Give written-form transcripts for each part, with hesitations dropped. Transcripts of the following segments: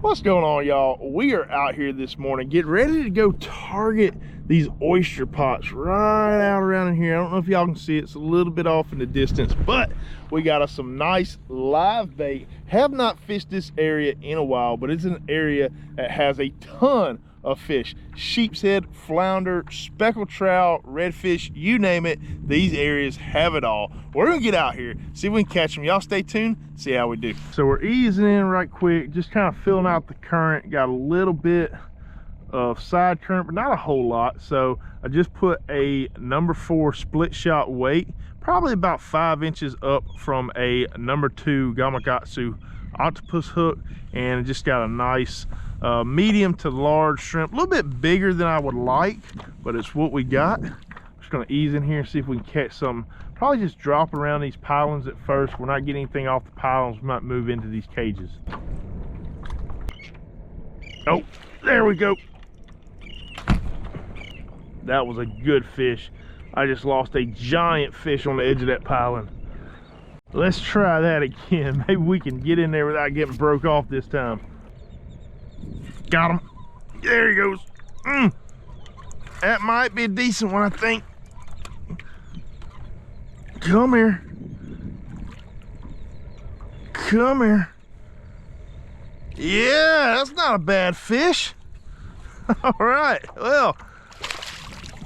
What's going on, y'all? We are out here this morning getting ready to go target these oyster pots right out around in here. I don't know if y'all can see it. It's a little bit off in the distance, but we got us some nice live bait. Have not fished this area in a while, but it's an area that has a ton of fish. Sheep's head, flounder, speckled trout, redfish, you name it. These areas have it all. We're gonna get out here, see if we can catch them. Y'all stay tuned, see how we do. So we're easing in right quick, just kind of filling out the current. Got a little bit of side current, but not a whole lot. So I just put a number 4 split shot weight, probably about 5 inches up from a number 2 Gamakatsu octopus hook, and just got a nice medium to large shrimp, a little bit bigger than I would like, but it's what we got. Just gonna ease in here and see if we can catch something. Probably just drop around these pilings at first. We're not getting anything off the pilings. We might move into these cages. Oh, there we go. That was a good fish. I just lost a giant fish on the edge of that piling. Let's try that again. Maybe we can get in there without getting broke off this time. Got him. There he goes. That might be a decent one, I think. Come here. Come here. Yeah, that's not a bad fish. All right, well,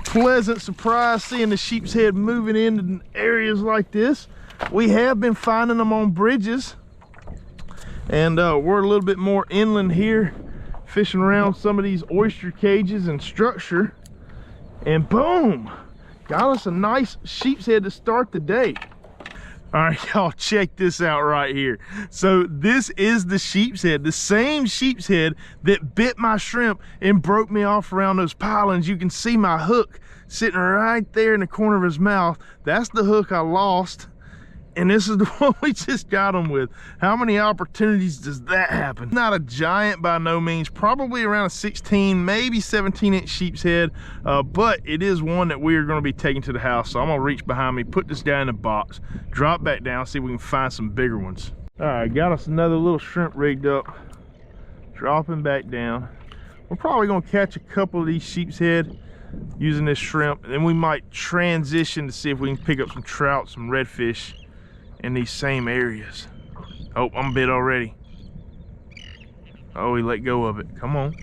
pleasant surprise seeing the sheep's head moving into areas like this. We have been finding them on bridges, and we're a little bit more inland here, fishing around some of these oyster cages and structure, and boom, got us a nice sheep's head to start the day. All right, y'all, check this out right here. So this is the sheep's head, the same sheep's head that bit my shrimp and broke me off around those pilings. You can see my hook sitting right there in the corner of his mouth. That's the hook I lost, and this is the one we just got him with. How many opportunities does that happen? Not a giant by no means, probably around a 16, maybe 17-inch sheep's head, but it is one that we are going to be taking to the house. So I'm going to reach behind me, put this guy in a box, drop back down, see if we can find some bigger ones. All right, got us another little shrimp rigged up, dropping back down. We're probably going to catch a couple of these sheep's head using this shrimp, and then we might transition to see if we can pick up some trout, some redfish in these same areas. Oh, I'm bit already. Oh, he let go of it. Come on.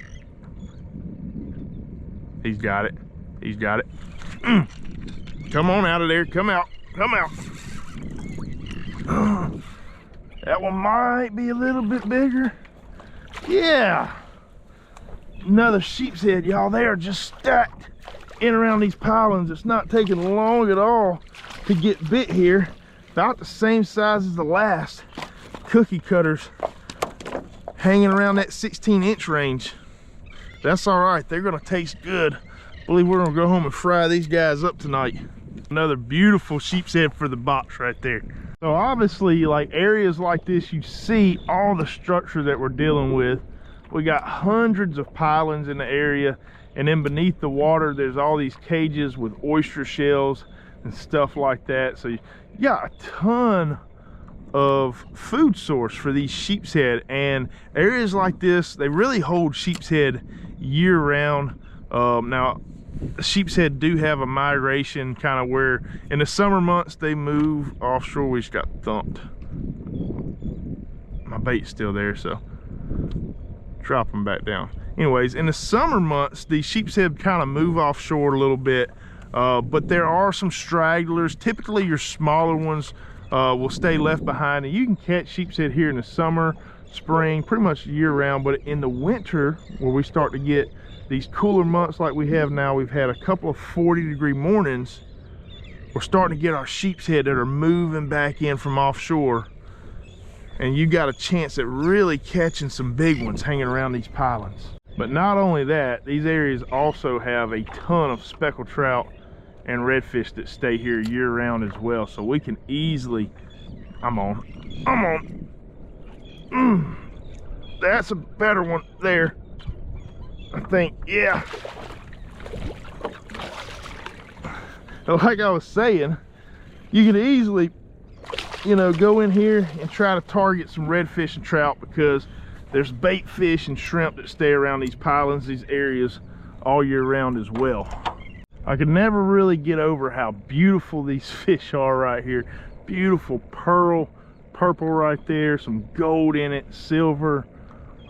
He's got it. He's got it. Come on out of there. Come out. Come out. That one might be a little bit bigger. Yeah. Another sheep's head, y'all. They are just stacked in around these pilings. It's not taking long at all to get bit here. About the same size as the last. Cookie cutters hanging around that 16-inch range. That's all right, they're gonna taste good. I believe we're gonna go home and fry these guys up tonight. Another beautiful sheep's head for the box right there. So obviously, like areas like this, you see all the structure that we're dealing with. We got hundreds of pilings in the area, and then beneath the water there's all these cages with oyster shells and stuff like that. So you got a ton of food source for these sheep's head, and areas like this, they really hold sheep's head year round. Now sheep's head do have a migration, kind of where in the summer months they move offshore. We just got thumped. My bait's still there, so drop them back down. Anyways, in the summer months these sheep's head kind of move offshore a little bit. But there are some stragglers. Typically your smaller ones will stay left behind, and you can catch sheep's head here in the summer, spring, pretty much year round. But in the winter, where we start to get these cooler months like we have now, we've had a couple of 40-degree mornings, we're starting to get our sheep's head that are moving back in from offshore, and you got a chance at really catching some big ones hanging around these pilings. But not only that, these areas also have a ton of speckled trout and redfish that stay here year round as well. So we can easily, I'm on. That's a better one there, I think. Yeah. Like I was saying, you can easily, you know, go in here and try to target some redfish and trout, because there's bait fish and shrimp that stay around these pilings, these areas, all year round as well. I could never really get over how beautiful these fish are right here. Beautiful pearl, purple right there, some gold in it, silver,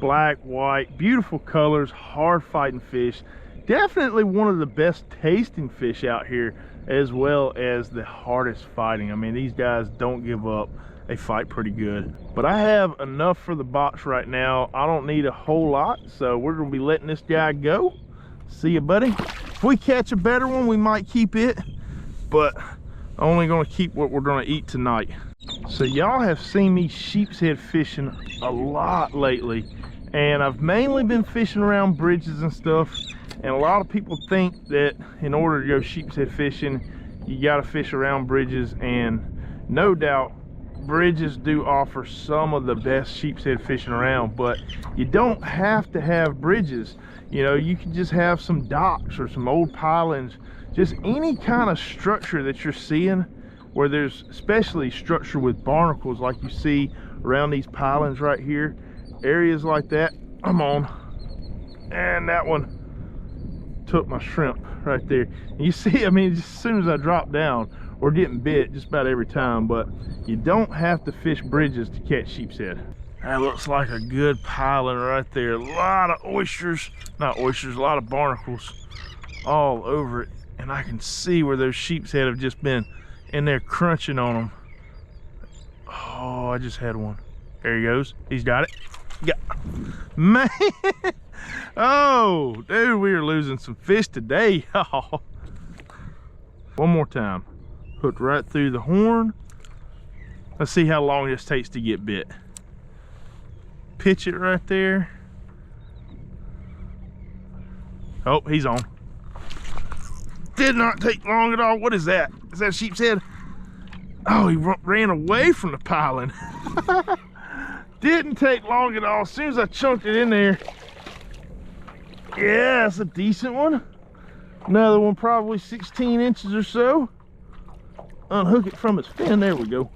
black, white, beautiful colors, hard fighting fish. Definitely one of the best tasting fish out here, as well as the hardest fighting. I mean, these guys don't give up. They fight pretty good. But I have enough for the box right now. I don't need a whole lot, so we're gonna be letting this guy go. See you, buddy. If we catch a better one, we might keep it, but only gonna keep what we're gonna eat tonight. So y'all have seen me sheep's head fishing a lot lately, and I've mainly been fishing around bridges and stuff. And a lot of people think that in order to go sheep's head fishing, you gotta fish around bridges, and no doubt bridges do offer some of the best sheep's head fishing around, but you don't have to have bridges. You know, you can just have some docks or some old pilings, just any kind of structure that you're seeing where there's, especially structure with barnacles like you see around these pilings right here, areas like that. I'm on, and that one took my shrimp right there. And you see, I mean, just as soon as I drop down, we're getting bit just about every time, but you don't have to fish bridges to catch sheep's head. That looks like a good piling right there. A lot of oysters, not oysters, a lot of barnacles all over it. And I can see where those sheep's head have just been in there crunching on them. Oh, I just had one. There he goes. He's got it. Yeah, man. Oh, dude, we are losing some fish today. Oh. One more time. Hooked right through the horn. Let's see how long this takes to get bit. Pitch it right there. Oh, he's on. Did not take long at all. What is that? Is that a sheep's head? Oh, he ran away from the piling. Didn't take long at all. As soon as I chunked it in there. Yeah, that's a decent one. Another one probably 16 inches or so. Unhook it from its fin. There we go.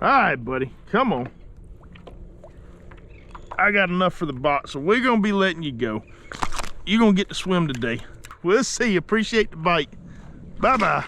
All right, buddy, come on. I got enough for the box, so we're gonna be letting you go. You're gonna get to swim today. We'll see you. Appreciate the bite. Bye-bye.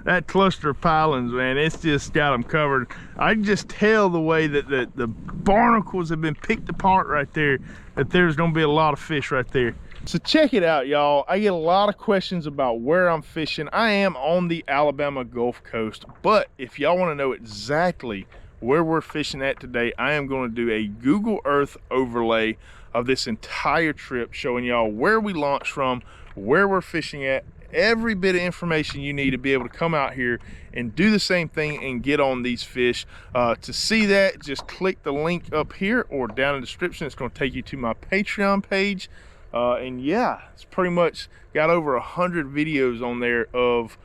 That cluster of pilings, man, it's just got them covered. I can just tell the way that the barnacles have been picked apart right there, that there's gonna be a lot of fish right there. So check it out, y'all. I get a lot of questions about where I'm fishing. I am on the Alabama Gulf Coast, but if y'all want to know exactly where we're fishing at today, I am going to do a Google Earth overlay of this entire trip, showing y'all where we launched from, where we're fishing at, every bit of information you need to be able to come out here and do the same thing and get on these fish. To see that, just click the link up here or down in the description. It's going to take you to my Patreon page. And yeah, it's pretty much got over 100 videos on there of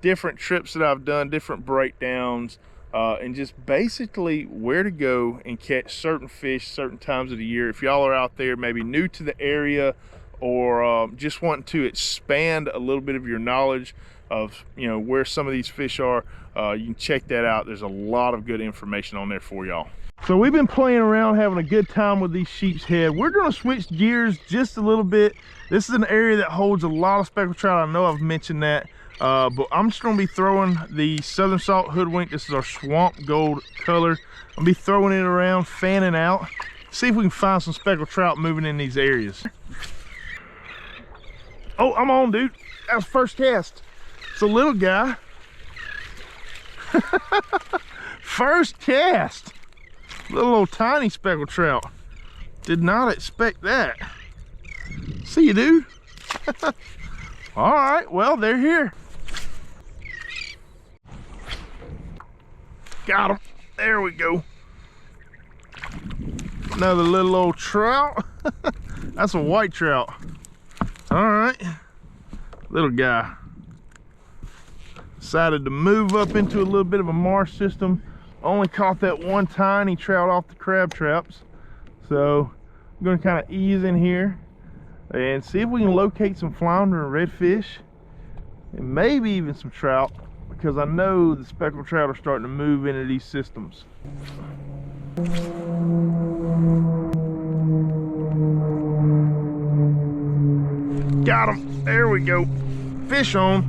different trips that I've done, different breakdowns, and just basically where to go and catch certain fish certain times of the year. If y'all are out there maybe new to the area, or just wanting to expand a little bit of your knowledge of, you know, where some of these fish are, you can check that out. There's a lot of good information on there for y'all. So we've been playing around, having a good time with these sheep's head. We're going to switch gears just a little bit. This is an area that holds a lot of speckled trout. I know I've mentioned that, but I'm just going to be throwing the Southern Salt Hoodwink. This is our swamp gold color. I'll be throwing it around, fanning out, see if we can find some speckled trout moving in these areas. Oh, I'm on, dude. That was first cast. It's a little guy. First cast. Little old tiny speckled trout. Did not expect that. See you, dude. All right, well, they're here. Got them. There we go. Another little old trout. That's a white trout. All right, little guy. Decided to move up into a little bit of a marsh system. Only caught that one tiny trout off the crab traps. So I'm gonna kind of ease in here and see if we can locate some flounder and redfish, and maybe even some trout, because I know the speckled trout are starting to move into these systems. Got him. There we go. Fish on.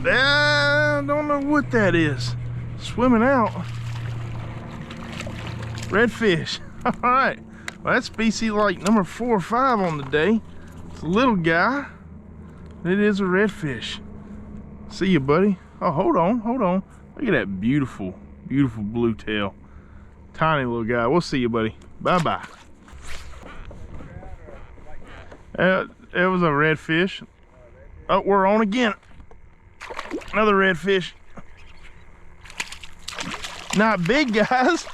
I don't know what that is. Swimming out. Redfish. All right. Well, that's species like number 4 or 5 on the day. It's a little guy. It is a redfish. See you, buddy. Oh, hold on. Look at that beautiful, beautiful blue tail. Tiny little guy. We'll see you, buddy. Bye-bye. It was a redfish. Oh, we're on again. Another redfish. Not big, guys,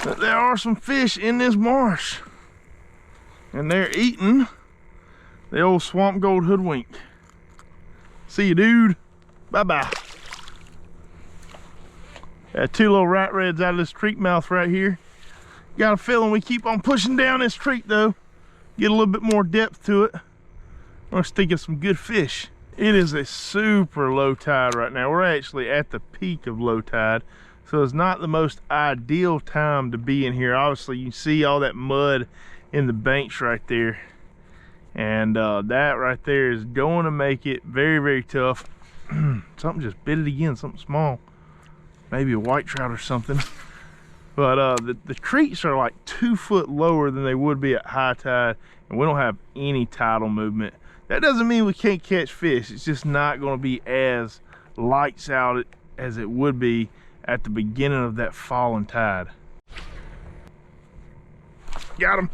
but there are some fish in this marsh, and they're eating the old swamp gold hoodwink. See you, dude. Bye-bye. Got 2 little rat reds out of this creek mouth right here. Got a feeling we keep on pushing down this creek though, get a little bit more depth to it. We're sticking some good fish. It is a super low tide right now. We're actually at the peak of low tide, so it's not the most ideal time to be in here. Obviously, you can see all that mud in the banks right there, and that right there is going to make it very, very tough. Something just bit it again, something small, maybe a white trout or something. But the creeks are like 2 foot lower than they would be at high tide, and we don't have any tidal movement. That doesn't mean we can't catch fish. It's just not going to be as lights out as it would be at the beginning of that falling tide. Got him.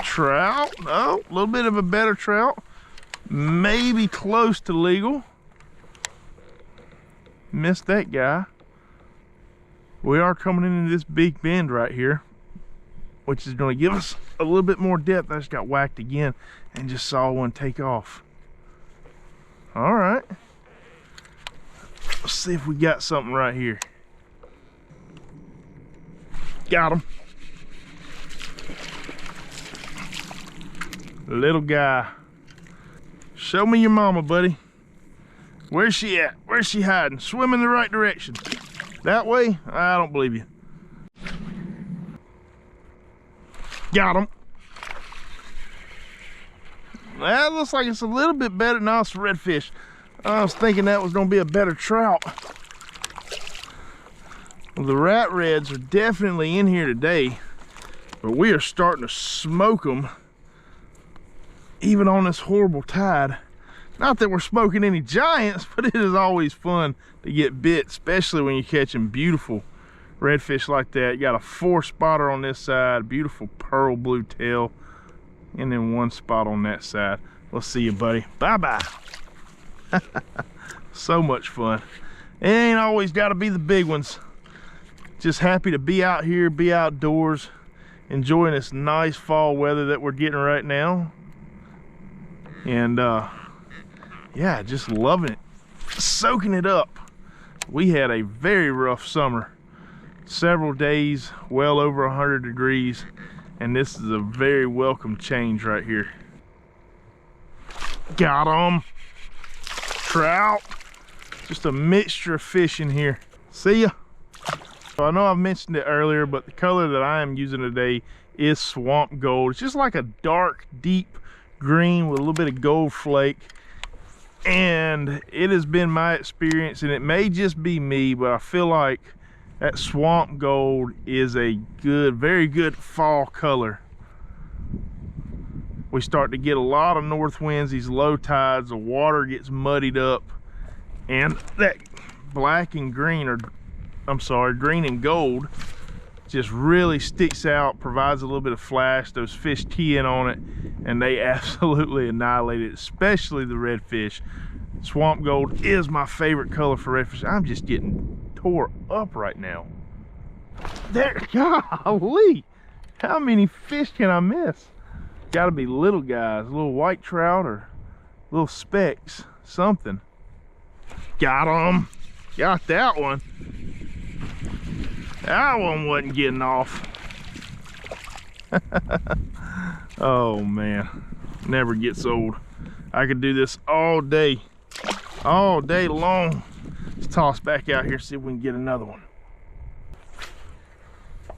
Trout. Oh, a little bit of a better trout. Maybe close to legal. Missed that guy. We are coming into this big bend right here, which is going to give us a little bit more depth. I just got whacked again and just saw one take off. All right, let's see if we got something right here. Got him. Little guy. Show me your mama, buddy. Where's she at? Where's she hiding? Swim in the right direction. That way? I don't believe you. Got him. That looks like it's a little bit better. No, it's a redfish. I was thinking that was going to be a better trout. Well, the rat reds are definitely in here today, but we are starting to smoke them even on this horrible tide. Not that we're smoking any giants, but it is always fun to get bit, especially when you're catching beautiful redfish like that. You got a 4-spotter on this side, beautiful pearl blue tail, and then 1 spot on that side. We'll see you, buddy. Bye-bye. So much fun. It ain't always got to be the big ones. Just happy to be out here, be outdoors, enjoying this nice fall weather that we're getting right now. And yeah, just loving it, soaking it up. We had a very rough summer, several days well over 100 degrees, and this is a very welcome change right here. Got them. Trout. Just a mixture of fish in here. See ya. So I know I've mentioned it earlier, but the color that I am using today is swamp gold. It's just like a dark, deep green with a little bit of gold flake. And it has been my experience, and it may just be me, but I feel like that swamp gold is a good, very good fall color. We start to get a lot of north winds, these low tides, the water gets muddied up, and that black and green, or I'm sorry, green and gold just really sticks out, provides a little bit of flash. Those fish key in on it and they absolutely annihilate it, especially the redfish. Swamp gold is my favorite color for redfish. I'm just getting tore up right now. There, golly, how many fish can I miss? Gotta be little guys, little white trout or little specks, something. Got them. Got that one. That one wasn't getting off. Oh man, never gets old. I could do this all day long. Let's toss back out here, see if we can get another one.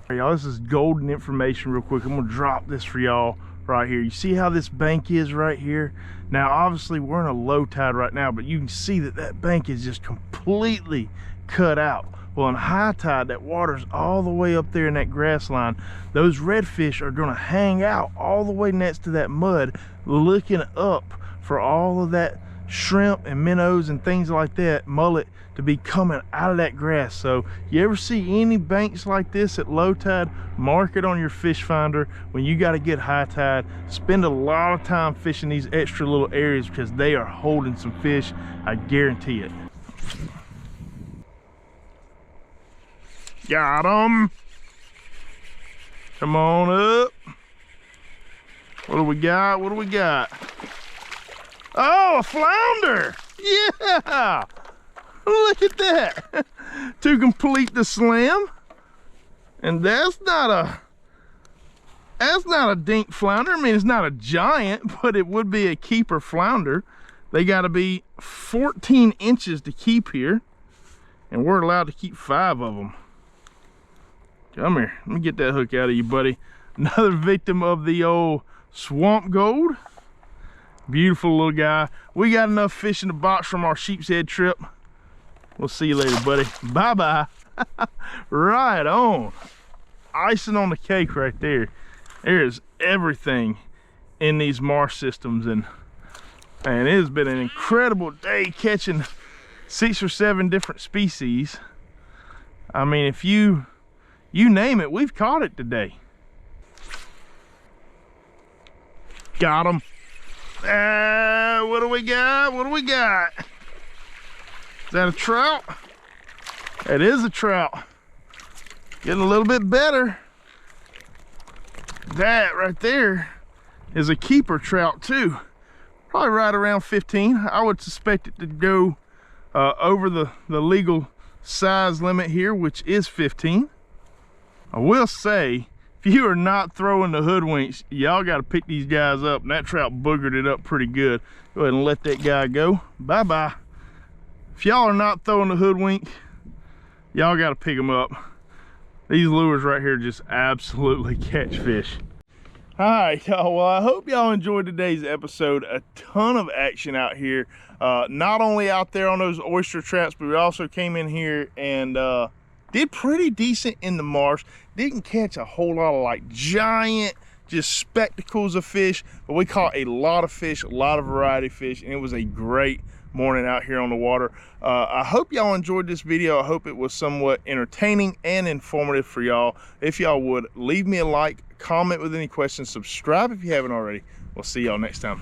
Hey, y'all, this is golden information real quick. I'm gonna drop this for y'all right here. You see how this bank is right here? Now, obviously, we're in a low tide right now, but you can see that that bank is just completely cut out. Well, in high tide, that water's all the way up there in that grass line. Those redfish are gonna hang out all the way next to that mud, looking up for all of that shrimp and minnows and things like that, mullet, to be coming out of that grass. So you ever see any banks like this at low tide, mark it on your fish finder. When you got to get high tide, spend a lot of time fishing these extra little areas because they are holding some fish, I guarantee it. Got them. Come on up. What do we got? What do we got? Oh, a flounder. Yeah. Look at that. To complete the slam. And that's not a dink flounder. I mean, it's not a giant, but it would be a keeper flounder. They got to be 14 inches to keep here. And we're allowed to keep 5 of them. Come here. Let me get that hook out of you, buddy. Another victim of the old swamp gold. Beautiful little guy. We got enough fish in the box from our sheep's head trip. We'll see you later, buddy. Bye-bye. Right on. Icing on the cake right there. There's everything in these marsh systems. And it has been an incredible day catching 6 or 7 different species. I mean, if you name it, we've caught it today. Got him. What do we got? What do we got? Is that a trout? That is a trout. Getting a little bit better. That right there is a keeper trout too. Probably right around 15. I would suspect it to go over the legal size limit here, which is 15. I will say, if you are not throwing the hoodwinks, y'all got to pick these guys up. And that trout boogered it up pretty good. Go ahead and let that guy go. Bye-bye. If y'all are not throwing the hoodwink, y'all got to pick them up. These lures right here just absolutely catch fish. All right, y'all. Well, I hope y'all enjoyed today's episode. A ton of action out here. Not only out there on those oyster traps, but we also came in here and did pretty decent in the marsh. Didn't catch a whole lot of like giant, just spectacles of fish, but we caught a lot of fish, a lot of variety of fish, and it was a great morning out here on the water. I hope y'all enjoyed this video. I hope it was somewhat entertaining and informative for y'all. If y'all would, leave me a like, comment with any questions, subscribe if you haven't already. We'll see y'all next time.